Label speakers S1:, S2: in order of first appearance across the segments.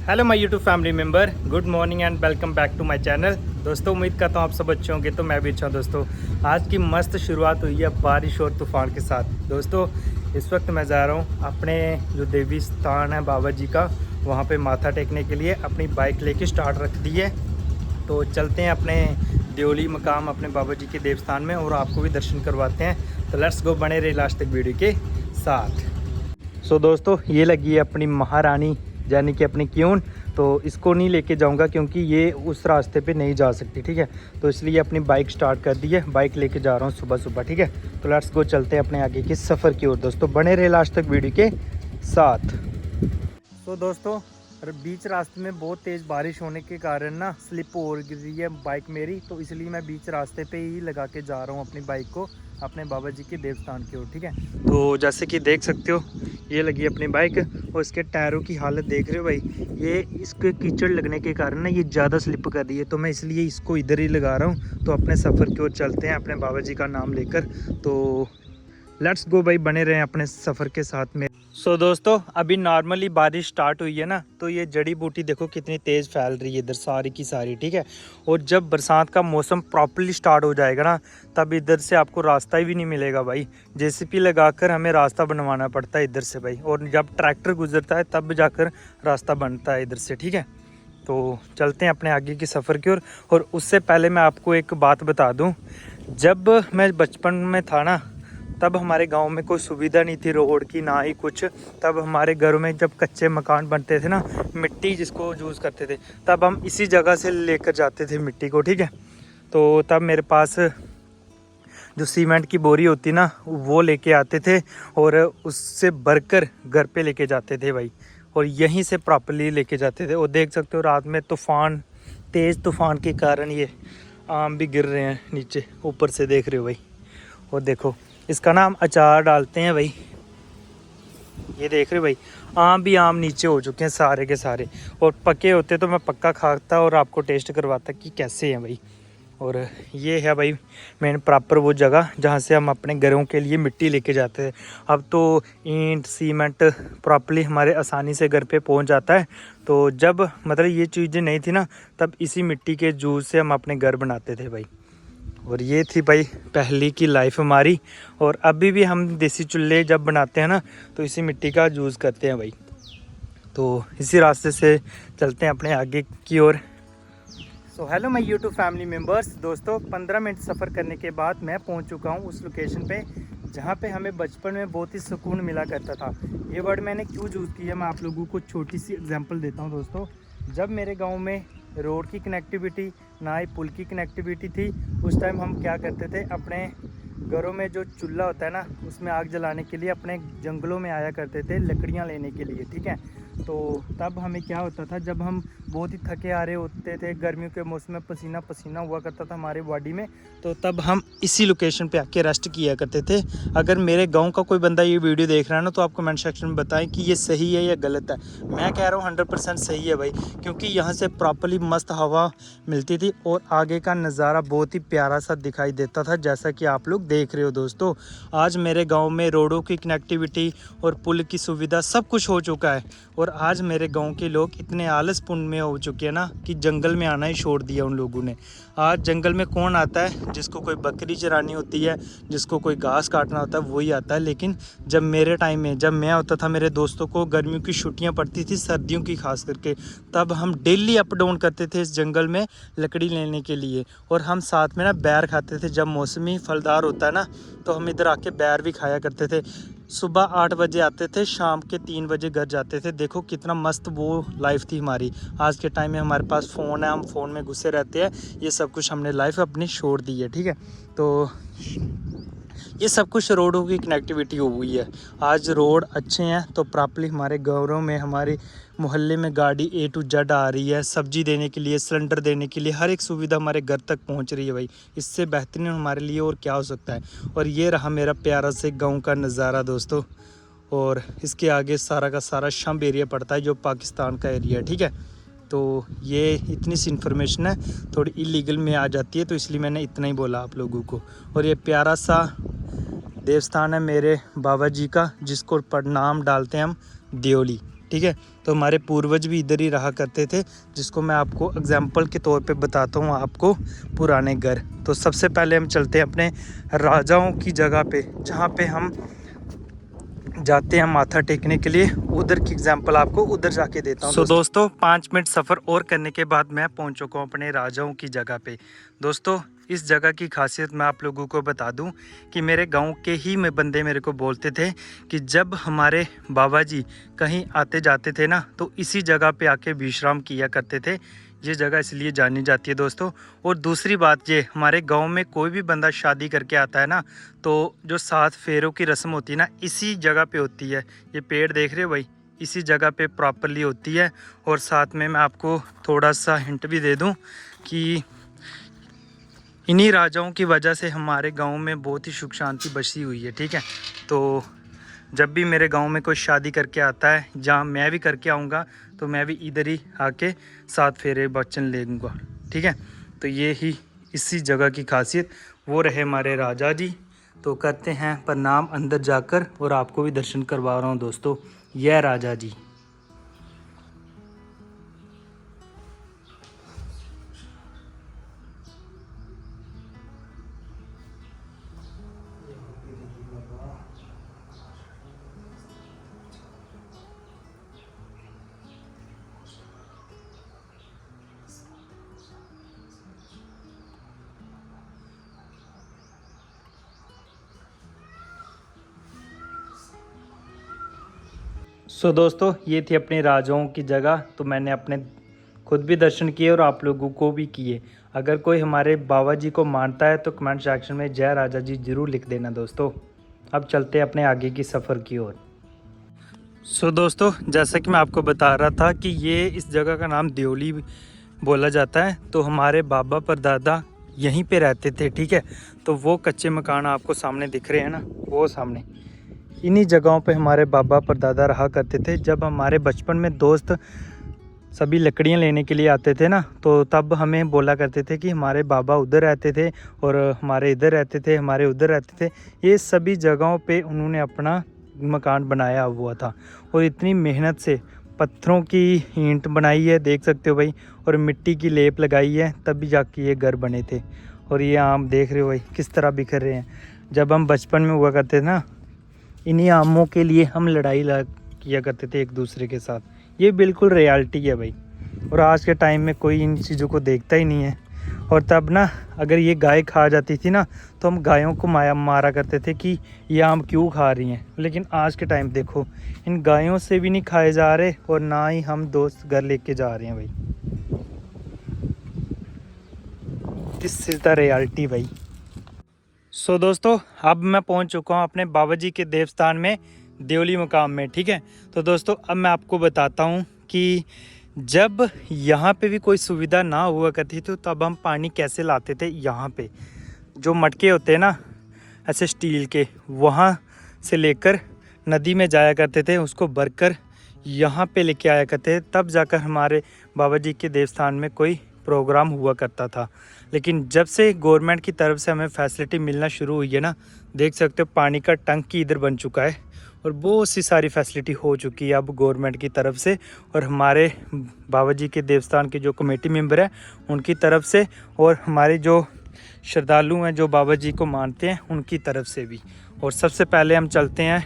S1: Hello my YouTube family member, good morning and welcome back to my channel. दोस्तों उम्मीद करता हूँ आप सब अच्छे होंगे। तो मैं भी अच्छा हूँ। दोस्तों आज की मस्त शुरुआत हुई है बारिश और तूफ़ान के साथ। दोस्तों इस वक्त मैं जा रहा हूँ अपने जो देवी स्थान है बाबा जी का, वहाँ पे माथा टेकने के लिए। अपनी बाइक लेके स्टार्ट रख दी है, तो चलते हैं अपने देवली मकाम अपने बाबा जी के देवस्थान में और आपको भी दर्शन करवाते हैं। तो लेट्स गो, बने रहे लास्ट तक वीडियो के साथ। सो दोस्तों ये लगी है अपनी महारानी यानी कि अपनी क्यून। तो इसको नहीं लेके जाऊंगा क्योंकि ये उस रास्ते पे नहीं जा सकती, ठीक है। तो इसलिए अपनी बाइक स्टार्ट कर दी है, बाइक लेके जा रहा हूँ सुबह सुबह, ठीक है। तो लेट्स गो, चलते हैं अपने आगे के सफ़र की ओर। दोस्तों बने रहे लास्ट तक वीडियो के साथ। तो दोस्तों बीच रास्ते में बहुत तेज़ बारिश होने के कारण ना स्लिप हो रही है बाइक मेरी, तो इसलिए मैं बीच रास्ते पे ही लगा के जा रहा हूँ अपनी बाइक को अपने बाबा जी के देवस्थान की ओर, ठीक है। तो जैसे कि देख सकते हो ये लगी अपनी बाइक और इसके टायरों की हालत देख रहे हो भाई। ये इसके कीचड़ लगने के कारण ना ये ज़्यादा स्लिप कर रही है, तो मैं इसलिए इसको इधर ही लगा रहा हूँ। तो अपने सफ़र की ओर चलते हैं अपने बाबा जी का नाम लेकर। तो लेट्स गो भाई, बने रहें अपने सफ़र के साथ में। सो दोस्तों अभी नॉर्मली बारिश स्टार्ट हुई है ना, तो ये जड़ी बूटी देखो कितनी तेज़ फैल रही है इधर सारी की सारी, ठीक है। और जब बरसात का मौसम प्रॉपर्ली स्टार्ट हो जाएगा ना, तब इधर से आपको रास्ता ही भी नहीं मिलेगा भाई। जेसीपी लगाकर हमें रास्ता बनवाना पड़ता है इधर से भाई, और जब ट्रैक्टर गुजरता है तब जाकर रास्ता बनता है इधर से, ठीक है। तो चलते हैं अपने आगे की सफ़र की ओर। और उससे पहले मैं आपको एक बात बता दूँ, जब मैं बचपन में था ना, तब हमारे गांव में कोई सुविधा नहीं थी रोड की, ना ही कुछ। तब हमारे घरों में जब कच्चे मकान बनते थे ना, मिट्टी जिसको यूज़ करते थे, तब हम इसी जगह से लेकर जाते थे मिट्टी को, ठीक है। तो तब मेरे पास जो सीमेंट की बोरी होती ना, वो लेके आते थे और उससे भरकर घर पे लेके जाते थे भाई, और यहीं से प्रॉपर्ली लेके जाते थे। और देख सकते हो रात में तूफ़ान, तेज़ तूफ़ान के कारण ये आम भी गिर रहे हैं नीचे, ऊपर से देख रहे हो भाई। और देखो इसका ना हम अचार डालते हैं भाई, ये देख रहे हो भाई। आम भी आम नीचे हो चुके हैं सारे के सारे, और पके होते तो मैं पक्का खाता और आपको टेस्ट करवाता कि कैसे हैं भाई। और ये है भाई मेन प्रॉपर वो जगह जहाँ से हम अपने घरों के लिए मिट्टी लेके जाते हैं। अब तो ईंट सीमेंट प्रॉपर्ली हमारे आसानी से घर पे पहुँच जाता है। तो जब मतलब ये चीज़ें नहीं थी ना, तब इसी मिट्टी के जूस से हम अपने घर बनाते थे भाई। और ये थी भाई पहली की लाइफ हमारी। और अभी भी हम देसी चूल्हे जब बनाते हैं ना, तो इसी मिट्टी का यूज़ करते हैं भाई। तो इसी रास्ते से चलते हैं अपने आगे की ओर। So hello my YouTube family members. दोस्तों 15 मिनट सफ़र करने के बाद मैं पहुंच चुका हूं उस लोकेशन पे जहां पे हमें बचपन में बहुत ही सुकून मिला करता था। ये वर्ड मैंने क्यों यूज़ किया, मैं आप लोगों को छोटी सी एग्जांपल देता हूं। दोस्तों जब मेरे गांव में रोड की कनेक्टिविटी ना ही पुल की कनेक्टिविटी थी, उस टाइम हम क्या करते थे, अपने घरों में जो चूल्हा होता है ना, उसमें आग जलाने के लिए अपने जंगलों में आया करते थे लकड़ियाँ लेने के लिए, ठीक है। तो तब हमें क्या होता था, जब हम बहुत ही थके आ रहे होते थे, गर्मियों के मौसम में पसीना पसीना हुआ करता था हमारे बॉडी में, तो तब हम इसी लोकेशन पे आके रेस्ट किया करते थे। अगर मेरे गांव का कोई बंदा ये वीडियो देख रहा है ना, तो आप कमेंट सेक्शन में बताएं कि ये सही है या गलत है। मैं कह रहा हूँ 100% सही है भाई, क्योंकि यहाँ से प्रॉपर्ली मस्त हवा मिलती थी और आगे का नज़ारा बहुत ही प्यारा सा दिखाई देता था, जैसा कि आप लोग देख रहे हो। दोस्तों आज मेरे गाँव में रोडों की कनेक्टिविटी और पुल की सुविधा सब कुछ हो चुका है। और आज मेरे गांव के लोग इतने आलसपूर्ण में हो चुके हैं ना, कि जंगल में आना ही छोड़ दिया उन लोगों ने। आज जंगल में कौन आता है, जिसको कोई बकरी चरानी होती है, जिसको कोई घास काटना होता है, वही आता है। लेकिन जब मेरे टाइम में, जब मैं होता था, मेरे दोस्तों को गर्मियों की छुट्टियां पड़ती थी, सर्दियों की खास करके, तब हम डेली अप डाउन करते थे इस जंगल में लकड़ी लेने के लिए। और हम साथ में ना बैर खाते थे, जब मौसमी फलदार होता है ना, तो हम इधर आके बैर भी खाया करते थे। सुबह 8 बजे आते थे, शाम के 3 बजे घर जाते थे। देखो कितना मस्त वो लाइफ थी हमारी। आज के टाइम में हमारे पास फ़ोन है, हम फ़ोन में घुसे रहते हैं, ये सब कुछ हमने लाइफ अपनी छोड़ दी है, ठीक है। तो ये सब कुछ रोडों की कनेक्टिविटी हो गई है। आज रोड अच्छे हैं तो प्रॉपर्ली हमारे गाँवों में, हमारे मोहल्ले में गाड़ी A to Z आ रही है, सब्जी देने के लिए, सिलेंडर देने के लिए, हर एक सुविधा हमारे घर तक पहुंच रही है भाई। इससे बेहतरीन हमारे लिए और क्या हो सकता है। और ये रहा मेरा प्यारा से गांव का नज़ारा दोस्तों। और इसके आगे सारा का सारा शंब एरिया पड़ता है, जो पाकिस्तान का एरिया है, ठीक है। तो ये इतनी सी इन्फॉर्मेशन है, थोड़ी इलीगल में आ जाती है, तो इसलिए मैंने इतना ही बोला आप लोगों को। और ये प्यारा सा देवस्थान है मेरे बाबा जी का, जिसको नाम डालते हैं हम देवली, ठीक ठीक है। तो हमारे पूर्वज भी इधर ही रहा करते थे, जिसको मैं आपको एग्जाम्पल के तौर पे बताता हूँ आपको पुराने घर। तो सबसे पहले हम चलते हैं अपने राजाओं की जगह पे, जहाँ पे हम जाते हैं माथा टेकने के लिए। उधर की एग्जांपल आपको उधर जाके देता हूँ। दोस्तों 5 मिनट सफ़र और करने के बाद मैं पहुँच चुका हूँ अपने राजाओं की जगह पे। दोस्तों इस जगह की खासियत मैं आप लोगों को बता दूं कि मेरे गांव के ही में बंदे मेरे को बोलते थे कि जब हमारे बाबा जी कहीं आते जाते थे ना, तो इसी जगह पे आके विश्राम किया करते थे। ये जगह इसलिए जानी जाती है दोस्तों। और दूसरी बात ये, हमारे गांव में कोई भी बंदा शादी करके आता है ना, तो जो 7 फेरों की रस्म होती है ना, इसी जगह पे होती है। ये पेड़ देख रहे हो भाई, इसी जगह पे प्रॉपरली होती है। और साथ में मैं आपको थोड़ा सा हिंट भी दे दूं कि इन्हीं राजाओं की वजह से हमारे गांव में बहुत ही सुख शांति बसी हुई है, ठीक है। तो जब भी मेरे गांव में कोई शादी करके आता है, जहाँ मैं भी करके आऊँगा, तो मैं भी इधर ही आके 7 फेरे वचन लेऊँगा, ठीक है। तो ये ही इसी जगह की खासियत, वो रहे हमारे राजा जी। तो करते हैं प्रणाम अंदर जाकर, और आपको भी दर्शन करवा रहा हूँ दोस्तों। यह राजा जी। दोस्तों ये थी अपने राजाओं की जगह। तो मैंने अपने खुद भी दर्शन किए और आप लोगों को भी किए। अगर कोई हमारे बाबा जी को मानता है तो कमेंट सेक्शन में जय राजा जी ज़रूर लिख देना दोस्तों। अब चलते हैं अपने आगे की सफ़र की ओर। दोस्तों जैसा कि मैं आपको बता रहा था कि ये इस जगह का नाम देवली बोला जाता है। तो हमारे बाबा परदादा यहीं पे रहते थे, ठीक है। तो वो कच्चे मकान आपको सामने दिख रहे हैं ना, वो सामने इन्हीं जगहों पे हमारे बाबा परदादा रहा करते थे। जब हमारे बचपन में दोस्त सभी लकड़ियाँ लेने के लिए आते थे ना, तो तब हमें बोला करते थे कि हमारे बाबा उधर रहते थे और हमारे इधर रहते थे, हमारे उधर रहते थे। ये सभी जगहों पे उन्होंने अपना मकान बनाया हुआ था, और इतनी मेहनत से पत्थरों की ईंट बनाई है, देख सकते हो भाई, और मिट्टी की लेप लगाई है, तभी जाके ये घर बने थे। और ये आम देख रहे हो भाई किस तरह बिखर रहे हैं। जब हम बचपन में हुआ करते थे ना, इन्हीं आमों के लिए हम लड़ाई किया करते थे एक दूसरे के साथ। ये बिल्कुल रियलिटी है भाई। और आज के टाइम में कोई इन चीज़ों को देखता ही नहीं है। और तब ना अगर ये गाय खा जाती थी ना, तो हम गायों को मारा करते थे कि ये आम क्यों खा रही हैं। लेकिन आज के टाइम देखो, इन गायों से भी नहीं खाए जा रहे, और ना ही हम दोस्त घर लेके जा रहे हैं भाई। दिस इज़ द रियलिटी भाई। दोस्तों अब मैं पहुंच चुका हूं अपने बाबा जी के देवस्थान में, देवली मुकाम में, ठीक है। तो दोस्तों अब मैं आपको बताता हूं कि जब यहाँ पे भी कोई सुविधा ना हुआ करती तो तब हम पानी कैसे लाते थे। यहाँ पे जो मटके होते हैं ना ऐसे स्टील के, वहाँ से लेकर नदी में जाया करते थे, उसको भरकर यहाँ पे लेके आया करते थे। तब जाकर हमारे बाबा जी के देवस्थान में कोई प्रोग्राम हुआ करता था। लेकिन जब से गवर्नमेंट की तरफ से हमें फैसिलिटी मिलना शुरू हुई है ना, देख सकते हो पानी का टंकी इधर बन चुका है, और बहुत सी सारी फैसिलिटी हो चुकी है अब गवर्नमेंट की तरफ से, और हमारे बाबा जी के देवस्थान के जो कमेटी मेंबर हैं उनकी तरफ से, और हमारे जो श्रद्धालु हैं जो बाबा जी को मानते हैं उनकी तरफ से भी। और सबसे पहले हम चलते हैं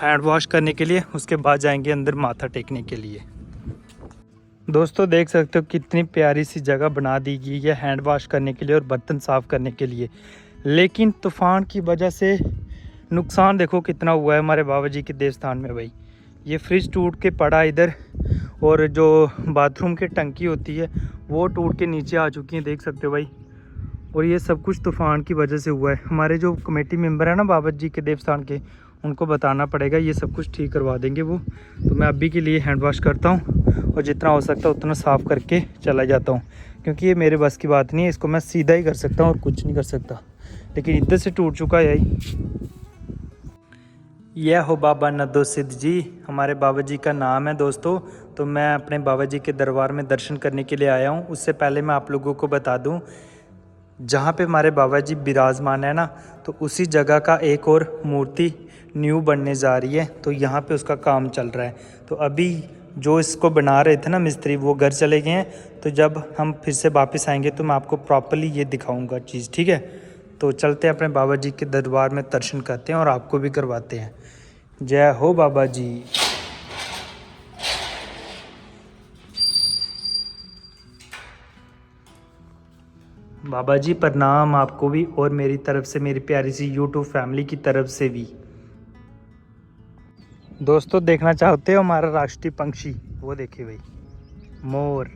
S1: हैंड वॉश करने के लिए, उसके बाद जाएंगे अंदर माथा टेकने के लिए। दोस्तों देख सकते हो कितनी प्यारी सी जगह बना दी गई है हैंड वॉश करने के लिए और बर्तन साफ़ करने के लिए। लेकिन तूफ़ान की वजह से नुकसान देखो कितना हुआ है हमारे बाबा जी के देवस्थान में भाई। ये फ्रिज टूट के पड़ा इधर, और जो बाथरूम की टंकी होती है वो टूट के नीचे आ चुकी है, देख सकते हो भाई। और ये सब कुछ तूफ़ान की वजह से हुआ है। हमारे जो कमेटी मेंबर है ना बाबा जी के देवस्थान के, उनको बताना पड़ेगा, ये सब कुछ ठीक करवा देंगे वो। तो मैं अभी के लिए हैंड वॉश करता हूँ, और जितना हो सकता है उतना साफ़ करके चला जाता हूँ, क्योंकि ये मेरे बस की बात नहीं है। इसको मैं सीधा ही कर सकता हूँ और कुछ नहीं कर सकता, लेकिन इधर से टूट चुका है यही। यह हो बाबा नदो सिद्ध जी, हमारे बाबा जी का नाम है दोस्तों। तो मैं अपने बाबा जी के दरबार में दर्शन करने के लिए आया हूँ। उससे पहले मैं आप लोगों को बता दूँ, जहाँ पे हमारे बाबा जी विराजमान है ना, तो उसी जगह का एक और मूर्ति न्यू बनने जा रही है। तो यहाँ पे उसका काम चल रहा है। तो अभी जो इसको बना रहे थे ना मिस्त्री, वो घर चले गए हैं। तो जब हम फिर से वापस आएंगे तो मैं आपको प्रॉपरली ये दिखाऊंगा चीज़, ठीक है। तो चलते हैं अपने बाबा जी के दरबार में दर्शन करते हैं और आपको भी करवाते हैं। जय हो बाबा जी। बाबा जी प्रणाम आपको भी, और मेरी तरफ से, मेरी प्यारी सी यूट्यूब फैमिली की तरफ से भी। दोस्तों देखना चाहते हो हमारा राष्ट्रीय पंछी? वो देखिए भाई, मोर।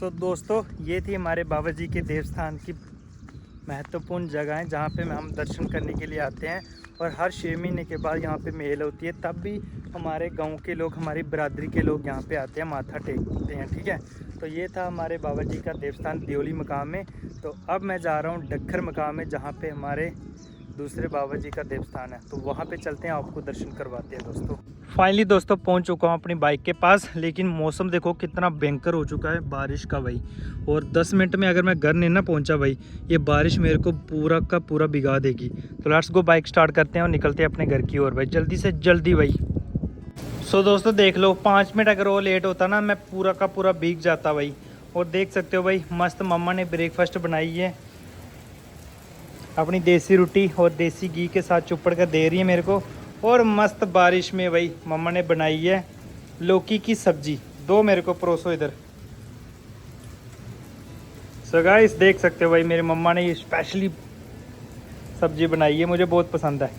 S1: दोस्तों ये थी हमारे बाबा जी के देवस्थान की महत्वपूर्ण जगहें जहाँ पे हम दर्शन करने के लिए आते हैं। और हर 6 महीने के बाद यहाँ पे मेल होती है, तब भी हमारे गांव के लोग, हमारी बरादरी के लोग यहाँ पे आते हैं, माथा टेकते हैं, ठीक है। तो ये था हमारे बाबा जी का देवस्थान दियोली मकाम में। तो अब मैं जा रहा हूँ डक्खर मकाम में, जहाँ पे हमारे दूसरे बाबा जी का देवस्थान है। तो वहाँ पे चलते हैं, आपको दर्शन करवाते हैं दोस्तों। फाइनली दोस्तों पहुँच चुका हूँ अपनी बाइक के पास, लेकिन मौसम देखो कितना भयंकर हो चुका है बारिश का भाई। और 10 मिनट में अगर मैं घर नहीं ना पहुँचा भाई, ये बारिश मेरे को पूरा का पूरा भिगा देगी। तो लेट्स गो, बाइक स्टार्ट करते हैं और निकलते हैं अपने घर की ओर भाई, जल्दी से जल्दी भाई। दोस्तों देख लो, 5 मिनट अगर वो लेट होता ना, मैं पूरा का पूरा भीग जाता भाई। और देख सकते हो भाई, मस्त मम्मा ने ब्रेकफास्ट बनाई है, अपनी देसी रोटी और देसी घी के साथ चुपड़ कर दे रही है मेरे को। और मस्त बारिश में भाई मम्मा ने बनाई है लौकी की सब्जी। दो मेरे को परोसो इधर। सो गाइस देख सकते हो भाई, मेरी मम्मा ने ये स्पेशली सब्जी बनाई है, मुझे बहुत पसंद है।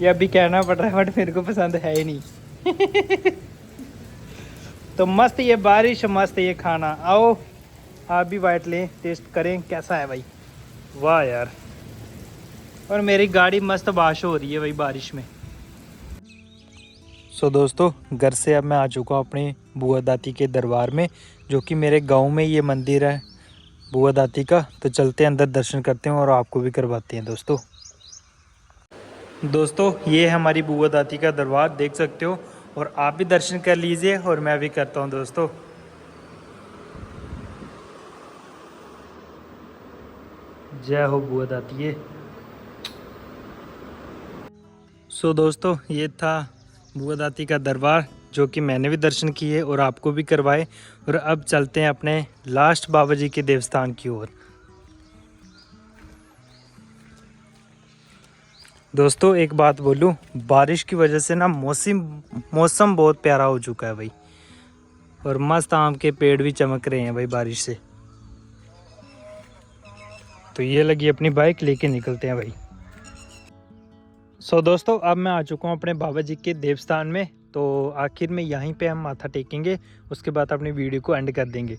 S1: ये अभी कहना पड़ रहा है बट मेरे को पसंद है ही नहीं। तो मस्त ये बारिश, मस्त ये खाना। आओ आप भी बाइट लें, टेस्ट करें कैसा है भाई। वाह यार। और मेरी गाड़ी मस्त बारिश हो रही है भाई बारिश में। दोस्तों घर से अब मैं आ चुका हूँ अपनी बुआ दाती के दरबार में, जो कि मेरे गांव में ये मंदिर है बुआ दाती का। तो चलते हैं अंदर, दर्शन करते हैं और आपको भी करवाते हैं दोस्तों ये है हमारी बुआ दाती का दरबार, देख सकते हो। और आप भी दर्शन कर लीजिए और मैं भी करता हूँ दोस्तों। जय हो बुआ दाती। दोस्तों ये था बुआ दाती का दरबार, जो कि मैंने भी दर्शन किए और आपको भी करवाए। और अब चलते हैं अपने लास्ट बाबा जी के देवस्थान की ओर। दोस्तों एक बात बोलूं, बारिश की वजह से ना मौसम बहुत प्यारा हो चुका है भाई। और मस्त आम के पेड़ भी चमक रहे हैं भाई बारिश से। तो ये लगी अपनी बाइक, लेके निकलते हैं भाई। दोस्तों अब मैं आ चुका हूँ अपने बाबा जी के देवस्थान में। तो आखिर में यहीं पे हम माथा टेकेंगे, उसके बाद अपनी वीडियो को एंड कर देंगे।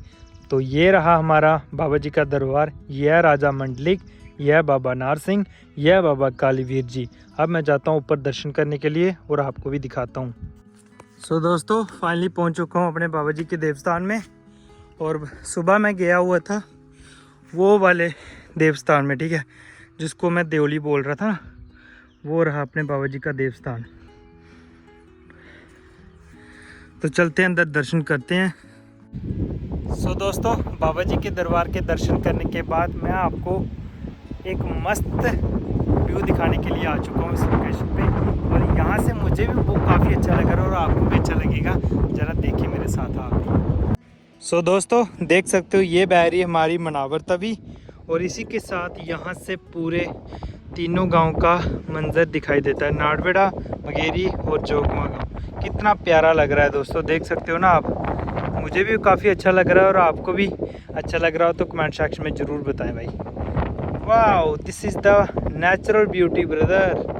S1: तो ये रहा हमारा बाबा जी का दरबार। यह राजा मंडलिक, यह बाबा नार सिंह, यह बाबा कालीवीर जी। अब मैं जाता हूँ ऊपर दर्शन करने के लिए और आपको भी दिखाता हूँ। दोस्तों फाइनली पहुँच चुका हूँ अपने बाबा जी के देवस्थान में। और सुबह मैं गया हुआ था वो वाले देवस्थान में, ठीक है, जिसको मैं दियोली बोल रहा था ना, वो रहा अपने बाबा जी का देवस्थान। तो चलते हैं अंदर, दर्शन करते हैं। दोस्तों बाबा जी के दरबार के दर्शन करने के बाद मैं आपको एक मस्त व्यू दिखाने के लिए आ चुका हूँ इस लोकेशन पे। और यहाँ से मुझे भी वो काफ़ी अच्छा लग रहा है और आपको भी अच्छा लगेगा। ज़रा देखिए मेरे साथ आप भी। दोस्तों देख सकते हो, ये बह रही है हमारी मनावर तवी। और इसी के साथ यहाँ से पूरे तीनों गांव का मंजर दिखाई देता है, नाड़बेड़ा, मगेरी और जोगमा गांव। कितना प्यारा लग रहा है दोस्तों, देख सकते हो ना आप। मुझे भी काफ़ी अच्छा लग रहा है और आपको भी अच्छा लग रहा हो तो कमेंट सेक्शन में ज़रूर बताएं भाई। Wow, this is the natural beauty brother.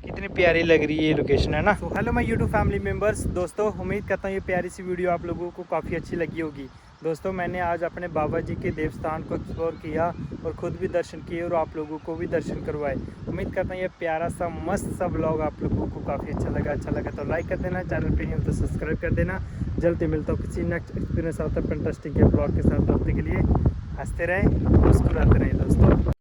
S1: कितनी प्यारी लग रही है ये लोकेशन, है ना। तो hello my YouTube family members. दोस्तों उम्मीद करता हूँ ये प्यारी सी वीडियो आप लोगों को काफ़ी अच्छी लगी होगी। दोस्तों मैंने आज अपने बाबा जी के देवस्थान को एक्सप्लोर किया और ख़ुद भी दर्शन किए और आप लोगों को भी दर्शन करवाए। उम्मीद करता हूँ ये प्यारा सा मस्त सा व्लॉग आप लोगों को काफ़ी अच्छा लगा तो लाइक कर देना, चैनल पे नहीं हो तो सब्सक्राइब कर देना। जल्दी मिलता हूँ किसी नेक्स्ट एक्सपीरियंस आता है फैंटास्टिक के ब्लॉग के साथ। तब तक के लिए हंसते रहें, मुस्कुराते रहें दोस्तों।